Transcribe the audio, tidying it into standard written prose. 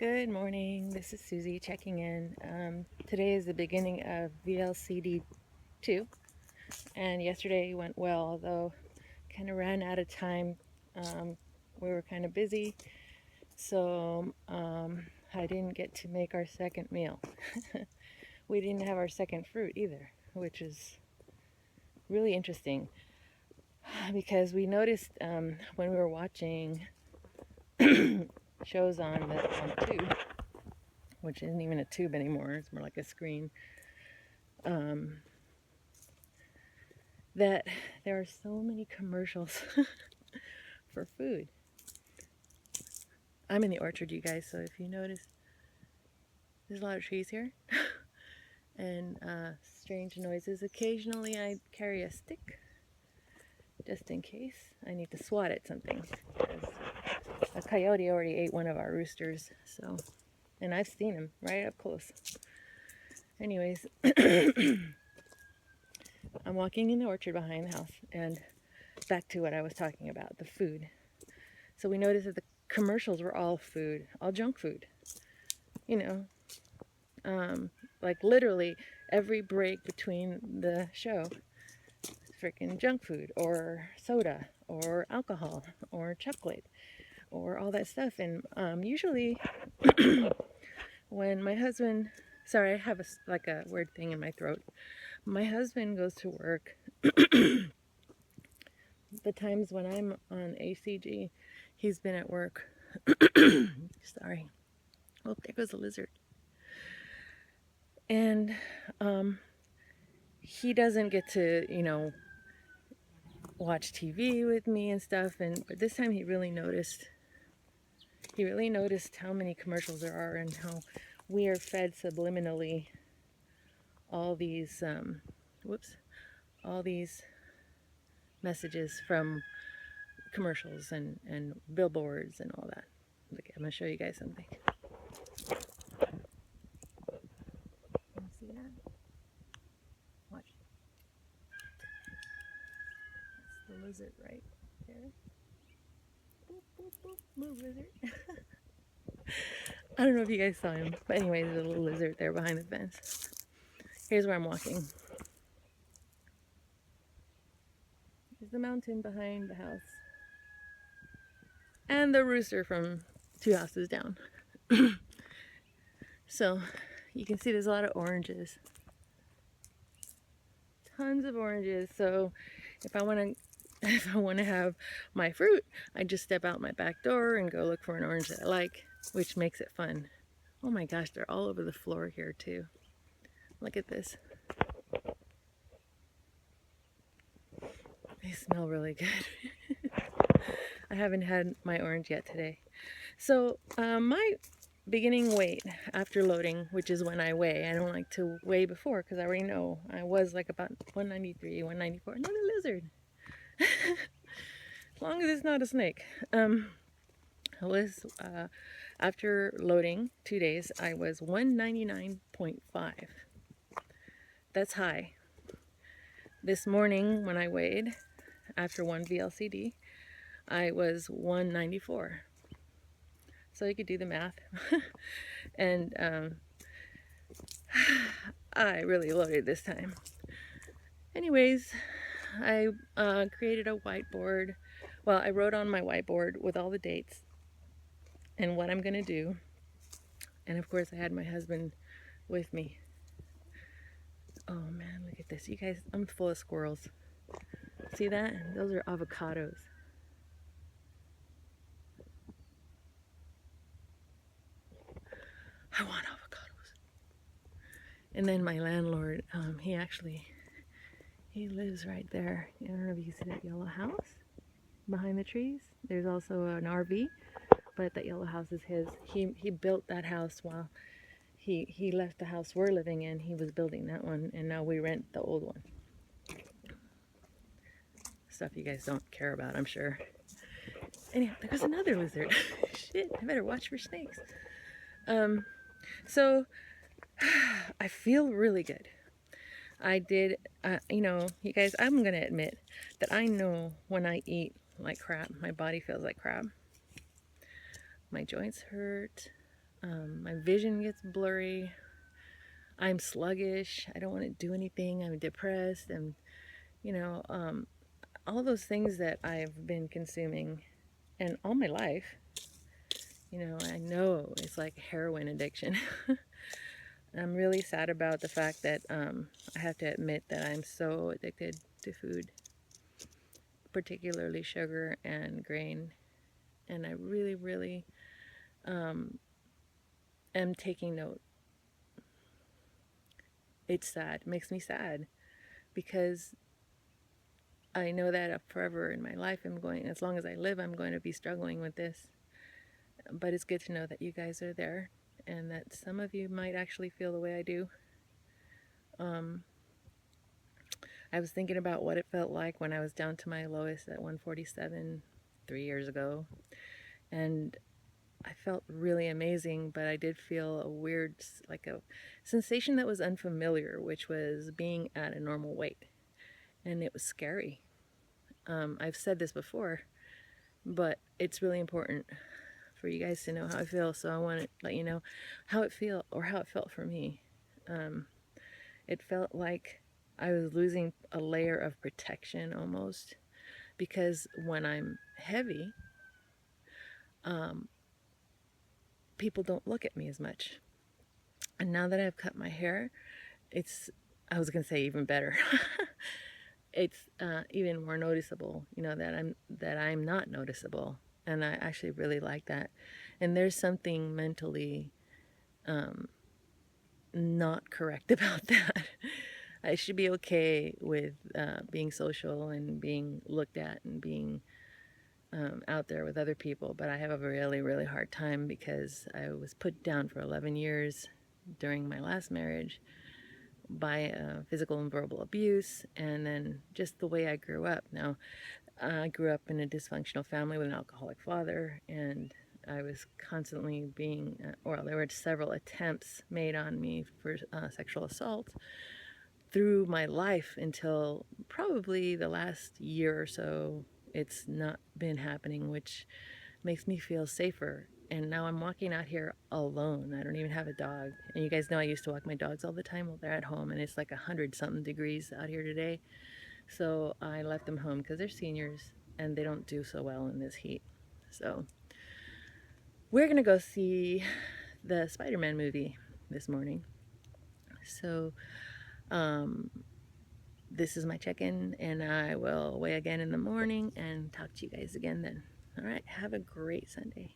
Good morning, this is Susie checking in. Today is the beginning of VLCD 2, and yesterday went well, although kind of ran out of time. We were kind of busy, so I didn't get to make our second meal. We didn't have our second fruit either, which is really interesting because we noticed when we were watching shows on the tube, which isn't even a tube anymore, it's more like a screen, that there are so many commercials for food. I'm in the orchard, you guys, so if you notice, there's a lot of trees here and strange noises. Occasionally I carry a stick just in case I need to swat at something, because a coyote already ate one of our roosters, so, and I've seen him right up close. Anyways, I'm walking in the orchard behind the house, and back to what I was talking about, the food. So we noticed that the commercials were all food, all junk food. You know, like literally every break between the show, freaking junk food or soda or alcohol or chocolate or all that stuff. And usually when my husband, sorry, I have like a weird thing in my throat. My husband goes to work. The times when I'm on ACG, he's been at work. Sorry. Oh, there goes a lizard. And he doesn't get to, watch TV with me and stuff. But this time he really noticed. He really noticed how many commercials there are and how we are fed subliminally all these, all these messages from commercials and billboards and all that. Look, I'm gonna show you guys something. You see that? Watch. That's the lizard right there. Boop, boop, boop. Move, lizard. I don't know if you guys saw him, but anyway, there's a little lizard there behind the fence. Here's where I'm walking. There's the mountain behind the house. And the rooster from 2 houses down. So you can see there's a lot of oranges. Tons of oranges. So if I want to have my fruit, I just step out my back door and go look for an orange that I like, which makes it fun. Oh my gosh, they're all over the floor here too. Look at this. They smell really good. I haven't had my orange yet today. So my beginning weight after loading, which is when I weigh. I don't like to weigh before because I already know I was like about 193, 194. Another lizard. As long as it's not a snake. I was, after loading 2 days, I was 199.5. That's high. This morning when I weighed, after one VLCD, I was 194. So you could do the math. And I really loaded this time. Anyways, I created a whiteboard. Well, I wrote on my whiteboard with all the dates and what I'm going to do. And of course, I had my husband with me. Oh man, look at this. You guys, I'm full of squirrels. See that? Those are avocados. I want avocados. And then my landlord, he lives right there. I don't know if you see that yellow house behind the trees. There's also an RV, but that yellow house is his. He built that house while he left the house we're living in. He was building that one, and now we rent the old one. Stuff you guys don't care about, I'm sure. Anyhow, there goes another lizard. Shit, I better watch for snakes. So I feel really good. I did, you guys, I'm going to admit that I know when I eat like crap, my body feels like crap. My joints hurt. My vision gets blurry. I'm sluggish. I don't want to do anything. I'm depressed. And, you know, all those things that I've been consuming and all my life, I know it's like heroin addiction. I'm really sad about the fact that I have to admit that I'm so addicted to food, particularly sugar and grain. And I really, really am taking note. It's sad. It makes me sad because I know that forever in my life, as long as I live, I'm going to be struggling with this. But it's good to know that you guys are there and that some of you might actually feel the way I do. I was thinking about what it felt like when I was down to my lowest at 147 3 years ago. And I felt really amazing, but I did feel a weird, like a sensation that was unfamiliar, which was being at a normal weight. And it was scary. I've said this before, but it's really important for you guys to know how I feel. So I want to let you know how it felt for me. It felt like I was losing a layer of protection almost, because when I'm heavy, people don't look at me as much. And now that I've cut my hair, I was going to say even better. It's even more noticeable, that I'm not noticeable. And I actually really like that. And there's something mentally not correct about that. I should be okay with being social and being looked at and being out there with other people, but I have a really, really hard time because I was put down for 11 years during my last marriage by physical and verbal abuse, and then just the way I grew up. Now, I grew up in a dysfunctional family with an alcoholic father, and I was constantly there were several attempts made on me for sexual assault through my life until probably the last year or so. It's not been happening, which makes me feel safer. And now I'm walking out here alone. I don't even have a dog. And you guys know I used to walk my dogs all the time. Well, they're at home, and it's like 100-something degrees out here today. So I left them home because they're seniors and they don't do so well in this heat. So we're going to go see the Spider-Man movie this morning. So this is my check-in, and I will weigh again in the morning and talk to you guys again then. All right, have a great Sunday.